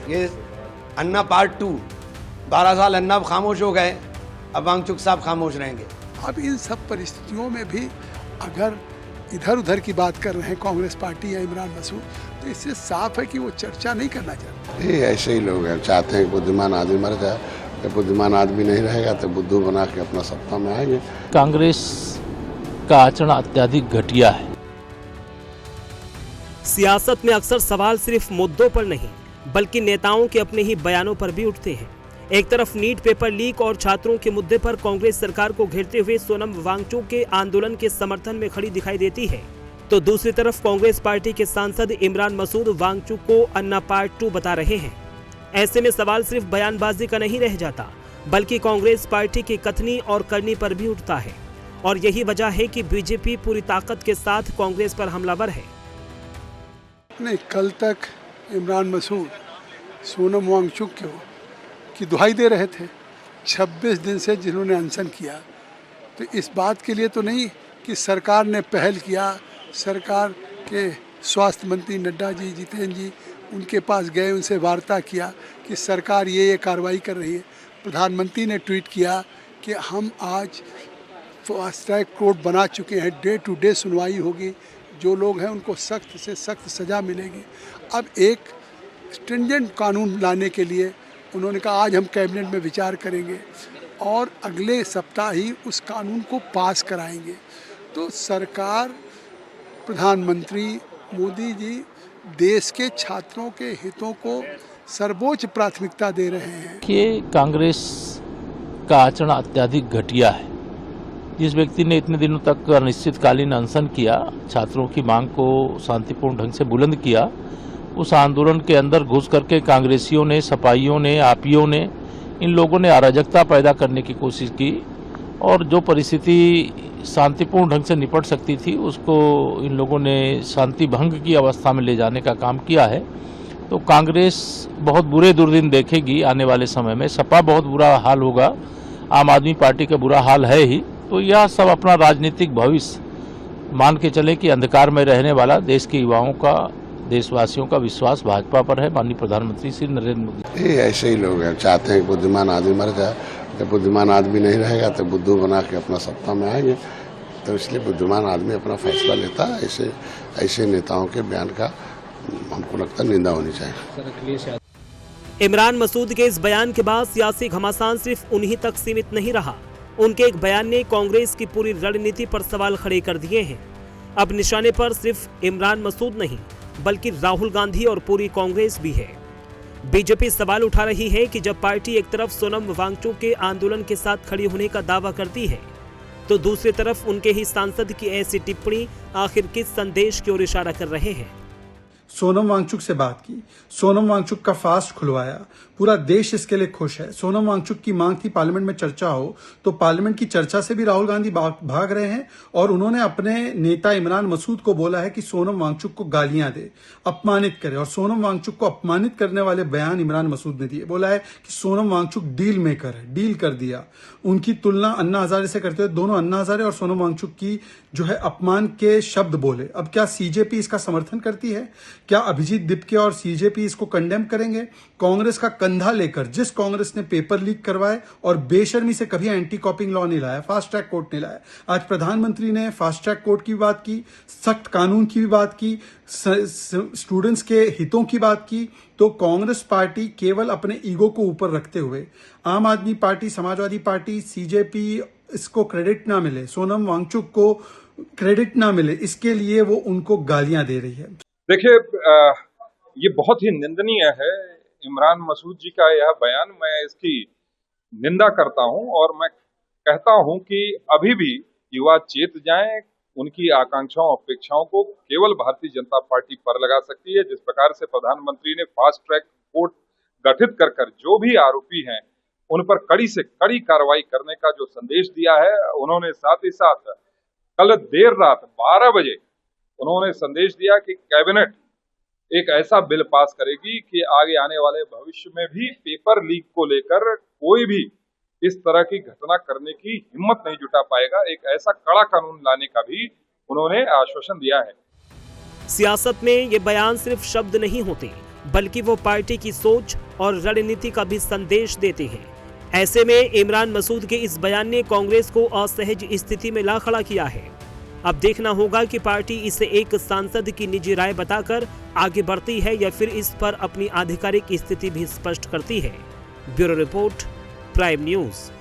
ये अन्ना पार्ट 2, 12 साल अन्ना खामोश हो गए, अब वांगचुक साहब खामोश रहेंगे। अब इन सब परिस्थितियों में भी अगर इधर उधर की बात कर रहे हैं कांग्रेस पार्टी या इमरान मसूद, तो इससे साफ है कि वो चर्चा नहीं करना चाहते। ये ऐसे ही लोग हैं, चाहते हैं कि बुद्धिमान आदमी मर जाए। जब बुद्धिमान आदमी नहीं रहेगा तो बुद्धू बना के अपना सत्ता में आएंगे। कांग्रेस का आचरण अत्यधिक घटिया है। सियासत में अक्सर सवाल सिर्फ मुद्दों पर नहीं बल्कि नेताओं के अपने ही बयानों पर भी उठते हैं। एक तरफ नीट पेपर लीक और छात्रों के मुद्दे पर कांग्रेस सरकार को घेरते हुए सोनम वांगचुक के आंदोलन के समर्थन में खड़ी दिखाई देती है, तो दूसरी तरफ कांग्रेस पार्टी के सांसद इमरान मसूद वांगचुक को अन्ना पार्ट 2 बता रहे हैं। ऐसे में सवाल सिर्फ बयानबाजी का नहीं रह जाता बल्कि कांग्रेस पार्टी की कथनी और करनी पर भी उठता है, और यही वजह है कि बीजेपी पूरी ताकत के साथ कांग्रेस पर हमलावर है। नहीं, कल तक इमरान मसूद सोनम वांगचुक की दुहाई दे रहे थे। 26 दिन से जिन्होंने अनशन किया, तो इस बात के लिए तो नहीं कि सरकार ने पहल किया, सरकार के स्वास्थ्य मंत्री नड्डा जी, जितेंद्र जी उनके पास गए, उनसे वार्ता किया कि सरकार ये कार्रवाई कर रही है। प्रधानमंत्री ने ट्वीट किया कि हम आज फास्ट ट्रैक कोर्ट बना चुके हैं, डे टू डे सुनवाई होगी, जो लोग हैं उनको सख्त से सख्त सज़ा मिलेगी। अब एक स्ट्रिंजेंट कानून लाने के लिए उन्होंने कहा आज हम कैबिनेट में विचार करेंगे और अगले सप्ताह ही उस कानून को पास कराएंगे। तो सरकार, प्रधानमंत्री मोदी जी देश के छात्रों के हितों को सर्वोच्च प्राथमिकता दे रहे हैं। कि कांग्रेस का आचरण अत्यधिक घटिया है। जिस व्यक्ति ने इतने दिनों तक अनिश्चितकालीन अनशन किया, छात्रों की मांग को शांतिपूर्ण ढंग से बुलंद किया, उस आंदोलन के अंदर घुस करके कांग्रेसियों ने, सपाइयों ने, आपियों ने, इन लोगों ने अराजकता पैदा करने की कोशिश की और जो परिस्थिति शांतिपूर्ण ढंग से निपट सकती थी उसको इन लोगों ने शांति भंग की अवस्था में ले जाने का काम किया है। तो कांग्रेस बहुत बुरे दुर्दिन देखेगी आने वाले समय में। सपा बहुत बुरा हाल होगा, आम आदमी पार्टी का बुरा हाल है ही। तो यह सब अपना राजनीतिक भविष्य मान के चले कि अंधकार में रहने वाला देश के युवाओं का, देशवासियों का विश्वास भाजपा पर है, माननीय प्रधानमंत्री श्री नरेंद्र मोदी। ये ऐसे ही लोग हैं, चाहते हैं कि बुद्धिमान आदमी मर जाए। जब बुद्धिमान आदमी नहीं रहेगा तो बुद्धू बना के अपना सत्ता में आएंगे। तो इसलिए बुद्धिमान आदमी अपना फैसला लेता है। ऐसे नेताओं के बयान का हमको लगता है निंदा होनी चाहिए। इमरान मसूद के इस बयान के बाद सियासी घमासान सिर्फ उन्हीं तक सीमित नहीं रहा। उनके एक बयान ने कांग्रेस की पूरी रणनीति पर सवाल खड़े कर दिए हैं। अब निशाने पर सिर्फ इमरान मसूद नहीं बल्कि राहुल गांधी और पूरी कांग्रेस भी है। बीजेपी सवाल उठा रही है कि जब पार्टी एक तरफ सोनम वांगचुक के आंदोलन के साथ खड़ी होने का दावा करती है, तो दूसरी तरफ उनके ही सांसद की ऐसी टिप्पणी आखिर किस संदेश की ओर इशारा कर रहे हैं। सोनम वांगचुक से बात की, सोनम वांगचुक का फास्ट खुलवाया, पूरा देश इसके लिए खुश है। सोनम वांगचुक की मांग थी पार्लियामेंट में चर्चा हो, तो पार्लियामेंट की चर्चा से भी राहुल गांधी भाग रहे हैं और उन्होंने अपने नेता इमरान मसूद को बोला है कि सोनम वांगचुक को गालियां दे, अपमानित करे। और सोनम वांगचुक को अपमानित करने वाले बयान इमरान मसूद ने दिए। बोला है कि सोनम वांगचुक डील मेकर है, डील कर दिया। उनकी तुलना अन्ना हजारे से करते हुए दोनों अन्ना हजारे और सोनम वांगचुक की जो है अपमान के शब्द बोले। अब क्या सीजेपी इसका समर्थन करती है? क्या अभिजीत दिपके और सीजेपी इसको कंडेम करेंगे? कांग्रेस का कंधा लेकर, जिस कांग्रेस ने पेपर लीक करवाए और बेशर्मी से कभी एंटी कॉपिंग लॉ नहीं लाया, फास्ट ट्रैक कोर्ट नहीं लाया, आज प्रधानमंत्री ने फास्ट ट्रैक कोर्ट की बात की, सख्त कानून की भी बात की, स्टूडेंट्स के हितों की बात की, तो कांग्रेस पार्टी केवल अपने ईगो को ऊपर रखते हुए, आम आदमी पार्टी, समाजवादी पार्टी, सीजेपी इसको क्रेडिट ना मिले, सोनम वांगचुक को क्रेडिट ना मिले, इसके लिए वो उनको गालियां दे रही है। देखिए, ये बहुत ही निंदनीय है इमरान मसूद जी का यह बयान। मैं इसकी निंदा करता हूं और मैं कहता हूं कि अभी भी युवा चेत जाएं। उनकी आकांक्षाओं, अपेक्षाओं को केवल भारतीय जनता पार्टी पर लगा सकती है। जिस प्रकार से प्रधानमंत्री ने फास्ट ट्रैक कोर्ट गठित कर जो भी आरोपी हैं उन पर कड़ी से कड़ी कार्रवाई करने का जो संदेश दिया है, उन्होंने साथ ही साथ कल देर रात 12 बजे उन्होंने संदेश दिया कि कैबिनेट एक ऐसा बिल पास करेगी कि आगे आने वाले भविष्य में भी पेपर लीक को लेकर कोई भी इस तरह की घटना करने की हिम्मत नहीं जुटा पाएगा। एक ऐसा कड़ा कानून लाने का भी उन्होंने आश्वासन दिया है। सियासत में ये बयान सिर्फ शब्द नहीं होते बल्कि वो पार्टी की सोच और रणनीति का भी संदेश देते हैं। ऐसे में इमरान मसूद के इस बयान ने कांग्रेस को असहज स्थिति में ला खड़ा किया है। अब देखना होगा कि पार्टी इसे एक सांसद की निजी राय बताकर आगे बढ़ती है या फिर इस पर अपनी आधिकारिक स्थिति भी स्पष्ट करती है। Bureau report, prime news.